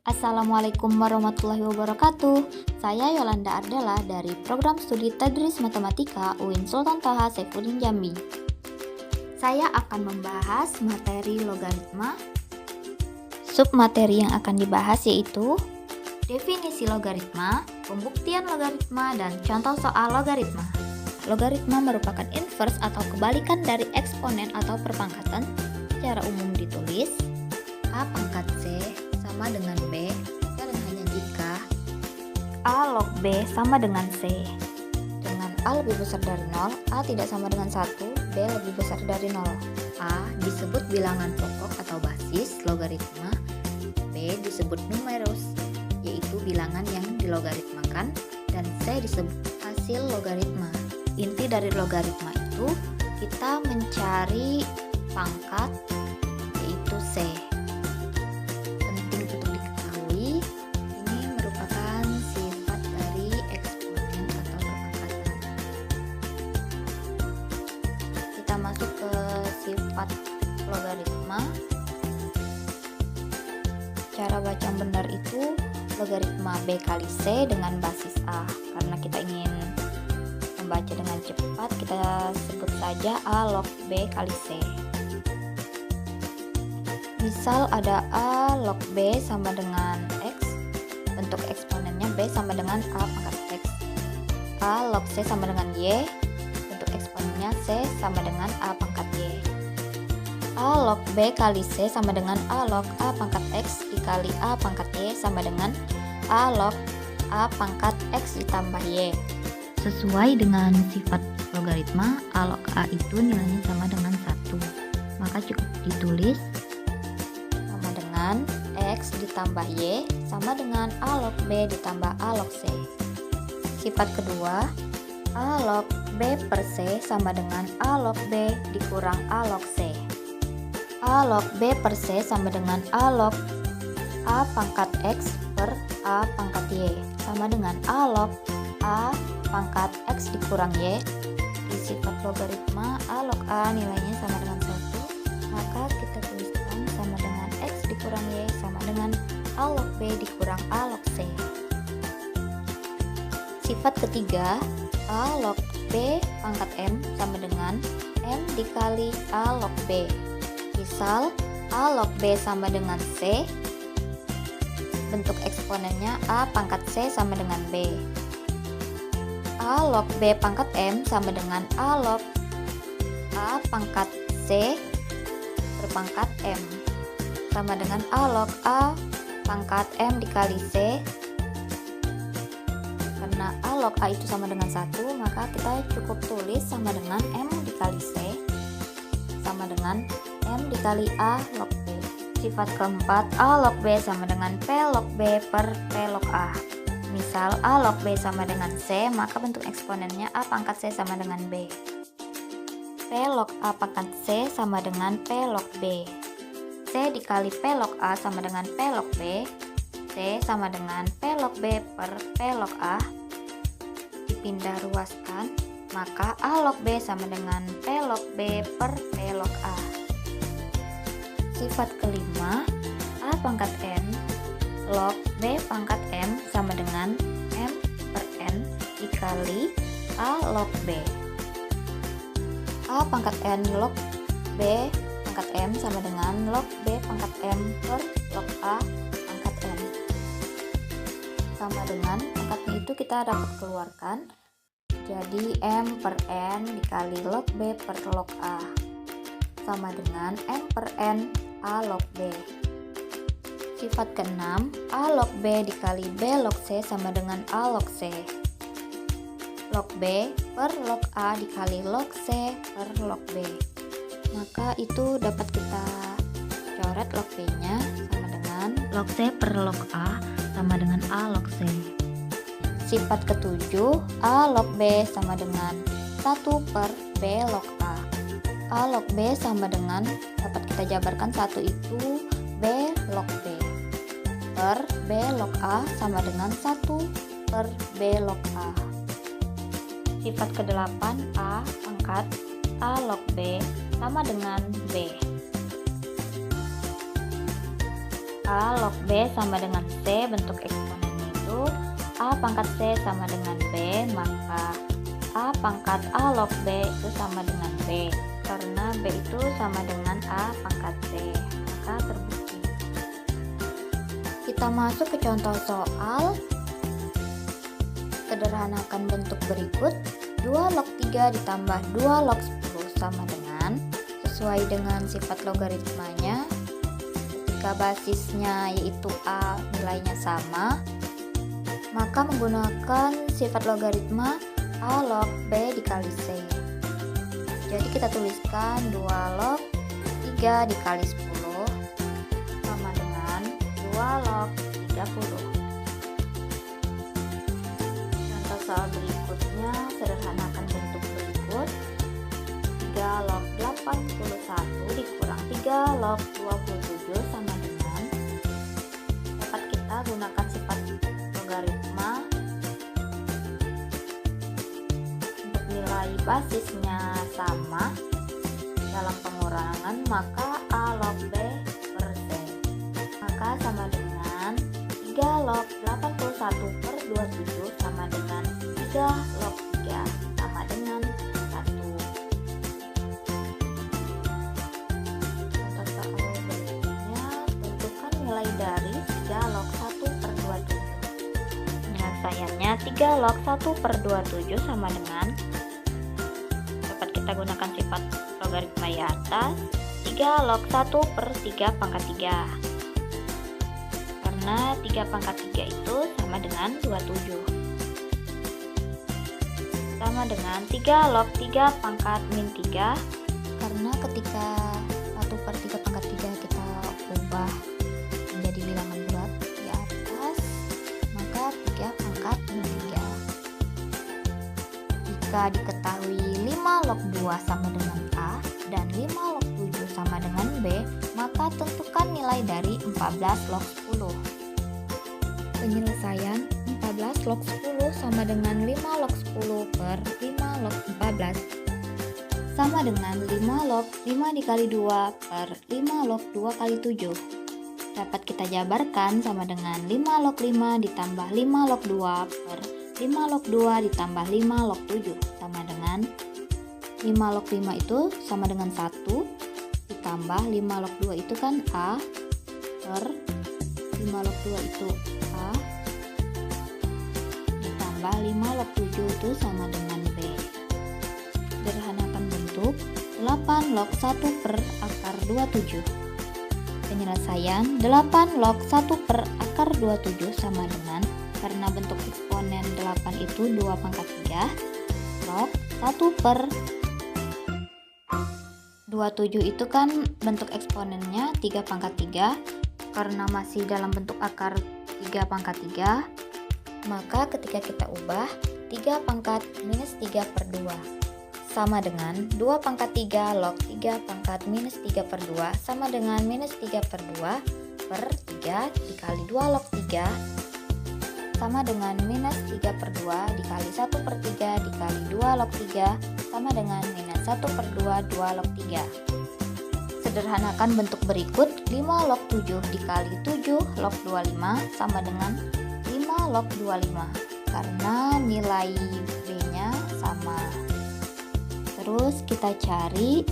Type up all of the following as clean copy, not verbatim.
Assalamualaikum warahmatullahi wabarakatuh. Saya Yolanda Ardela dari Program Studi Tadris Matematika UIN Sultan Toha Saifuddin Jambi. Saya akan membahas materi logaritma. Submateri yang akan dibahas yaitu definisi logaritma, pembuktian logaritma, dan contoh soal logaritma. Logaritma merupakan inverse atau kebalikan dari eksponen atau perpangkatan. Secara umum ditulis A pangkat C sama dengan B dan hanya jika A log B sama dengan C. Dengan A lebih besar dari 0, A tidak sama dengan 1, B lebih besar dari 0. A disebut bilangan pokok atau basis logaritma, B disebut numerus, yaitu bilangan yang dilogaritmakan, dan C disebut hasil logaritma. Inti dari logaritma itu kita mencari pangkat, yaitu C. Penting untuk diketahui, ini merupakan sifat dari eksponen atau perpangkatan. Kita masuk ke sifat logaritma. Cara baca yang benar itu logaritma B kali C dengan basis A. Karena kita ingin membaca dengan cepat, kita sebut saja A log B kali C. Misal ada A log B sama dengan X, bentuk eksponennya B sama dengan A pangkat X. A log C sama dengan Y, bentuk eksponennya C sama dengan A pangkat Y. A log B kali C sama dengan A log A pangkat X dikali A pangkat Y sama dengan A log A pangkat X ditambah Y. Sesuai dengan sifat logaritma, A log A itu nilainya sama dengan 1. Maka cukup ditulis sama dengan X ditambah Y sama dengan A log B ditambah A log C. Sifat kedua, A log B per C sama dengan A log B dikurang A log C. A log B per C sama dengan A log A pangkat X per A pangkat Y sama dengan A log A pangkat X dikurang Y. Di sifat logaritma A log A nilainya sama dengan 1, maka kita tuliskan sama dengan X dikurang Y sama dengan A log B dikurang A log C. Sifat ketiga, A log B pangkat M sama dengan M dikali A log B. Misal A log B sama dengan C, bentuk eksponennya A pangkat C sama dengan B. A log B pangkat M sama dengan A log A pangkat C berpangkat M sama dengan A log A pangkat M dikali C. Karena A log A itu sama dengan 1, maka kita cukup tulis sama dengan M dikali C sama dengan M dikali A log B. Sifat keempat, A log B sama dengan P log B per P log A. Misal A log B sama dengan C, maka bentuk eksponennya A pangkat C sama dengan B. P log A pangkat C sama dengan P log B. C dikali P log A sama dengan P log B. C sama dengan P log B per P log A. Dipindah ruaskan, maka A log B sama dengan P log B per P log A. Sifat kelima, A pangkat N log B pangkat M sama dengan M per N dikali A log B. A pangkat N log B pangkat M sama dengan log B pangkat M per log A pangkat N. Sama dengan pangkatnya itu kita dapat keluarkan, jadi M per N dikali log B per log A sama dengan M per N A log B. Sifat keenam, A log B dikali B log C sama dengan A log C. Log B per log A dikali log C per log B. Maka itu dapat kita coret log B-nya sama dengan log C per log A sama dengan A log C. Sifat ketujuh, A log B sama dengan 1 per B log A. A log B sama dengan, dapat kita jabarkan 1 itu B log B per B log A sama dengan 1 per B log A. Sifat ke-8, A pangkat A log B sama dengan B. A log B sama dengan C, bentuk eksponennya itu A pangkat C sama dengan B, maka A pangkat A log B itu sama dengan B. Karena B itu sama dengan A pangkat C, maka terbukti. Kita masuk ke contoh soal. Sederhanakan bentuk berikut. 2 log 3 ditambah 2 log 10 sama dengan, sesuai dengan sifat logaritmanya, ketika basisnya yaitu A nilainya sama, maka menggunakan sifat logaritma A log B dikali C. Jadi kita tuliskan 2 log 3 dikali 10 sama dengan 2 log 30. Contoh soal berikutnya, sederhanakan bentuk berikut. 3 log 81 dikurang 3 log 27 sama dengan, dapat kita gunakan sifat logaritma untuk nilai basisnya sama dalam pengurangan, maka A log B per C, maka sama dengan 3 log 81 per 27 sama dengan 3 log 3 sama dengan 1. Contoh soal berikutnya, tentukan nilai dari 3 log 1 per 27. Penyelesaiannya 3 log 1 per 27 sama dengan, dapat kita gunakan sifat logaritma di atas, 3 log 1 per 3 pangkat 3. Karena 3 pangkat 3 itu sama dengan 27. Sama dengan 3 log 3 pangkat min 3. Karena ketika 1 per 3 pangkat 3 kita ubah menjadi bilangan bulat di atas, maka 3 pangkat min 3. Jika diketahui 5 log 2 sama dengan A dan 5 log 7 sama dengan B, maka tentukan nilai dari 14 log 10. Penyelesaian 14 log 10 sama dengan 5 log 10 per 5 log 14 sama dengan 5 log 5 dikali 2 per 5 log 2 kali 7. Dapat kita jabarkan sama dengan 5 log 5 ditambah 5 log 2 per 5 log 2 ditambah 5 log 7 sama dengan 5 log 5 itu sama dengan 1 ditambah 5 log 2 itu kan A per 5 log 2 itu A ditambah 5 log 7 itu sama dengan B. Sederhanakan bentuk 8 log 1 per akar 27. Penyelesaian 8 log 1 per akar 27 sama dengan, karena bentuk eksponen 8 itu 2 pangkat 3, log 1 per 27 itu kan bentuk eksponennya 3 pangkat 3. Karena masih dalam bentuk akar 3 pangkat 3, maka ketika kita ubah 3 pangkat minus 3 per 2 sama dengan 2 pangkat 3 log 3 pangkat minus 3 per 2 sama dengan minus 3 per 2 per 3 dikali 2 log 3 sama dengan minus 3 per 2 dikali 1 per 3 dikali 2 log 3 sama dengan minus 1 per 2 2 log 3. Sederhanakan bentuk berikut. 5 log 7 dikali 7 log 25 sama dengan 5 log 25 karena nilai B-nya sama. Terus kita cari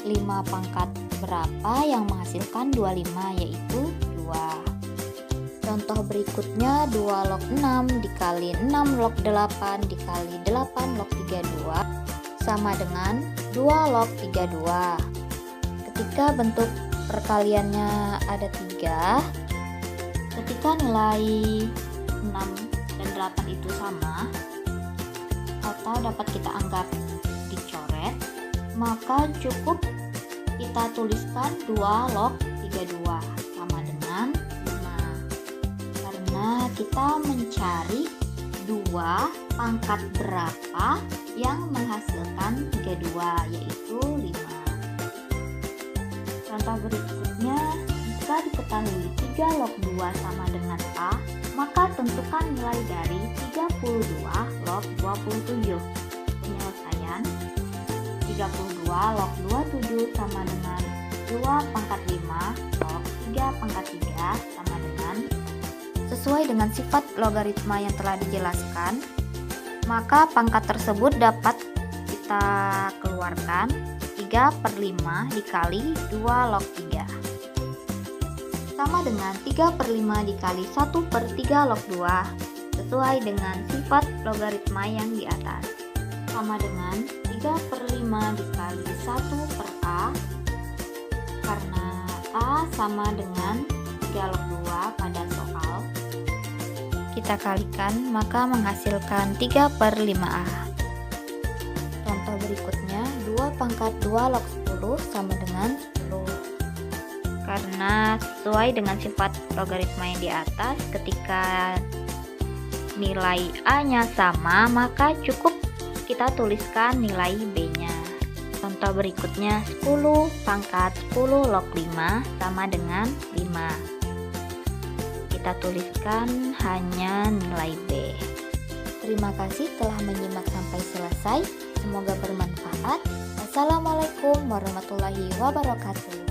5 pangkat berapa yang menghasilkan 25, yaitu 2. Contoh berikutnya 2 log 6 dikali 6 log 8 dikali 8 log 32 sama dengan 2 log 32. Ketika bentuk perkaliannya ada 3, ketika nilai 6 dan 8 itu sama atau dapat kita anggap dicoret, maka cukup kita tuliskan 2 log 32 sama dengan 5. Karena kita mencari 2 pangkat berapa yang menghasilkan 32, yaitu 5. Contoh berikutnya, jika diketahui 3 log 2 sama dengan A, maka tentukan nilai dari 32 log 27. Penyelesaian 32 log 27 sama dengan 2 pangkat 5 log 3 pangkat 3 sama dengan, sesuai dengan sifat logaritma yang telah dijelaskan, maka pangkat tersebut dapat kita keluarkan 3/5 dikali 2 log 3 sama dengan 3/5 dikali 1/3 log 2 sesuai dengan sifat logaritma yang di atas, sama dengan 3/5 dikali 1/a, karena a sama dengan 3 log 2 pada soal kita kalikan maka menghasilkan 3/5a. Contoh berikutnya 2 pangkat 2 log 10 sama dengan 10. Karena sesuai dengan sifat logaritma yang di atas, ketika nilai a-nya sama maka cukup kita tuliskan nilai b-nya. Contoh berikutnya 10 pangkat 10 log 5 sama dengan 5. Kita tuliskan hanya nilai b. Terima kasih telah menyimak sampai selesai. Semoga bermanfaat. Wassalamualaikum warahmatullahi wabarakatuh.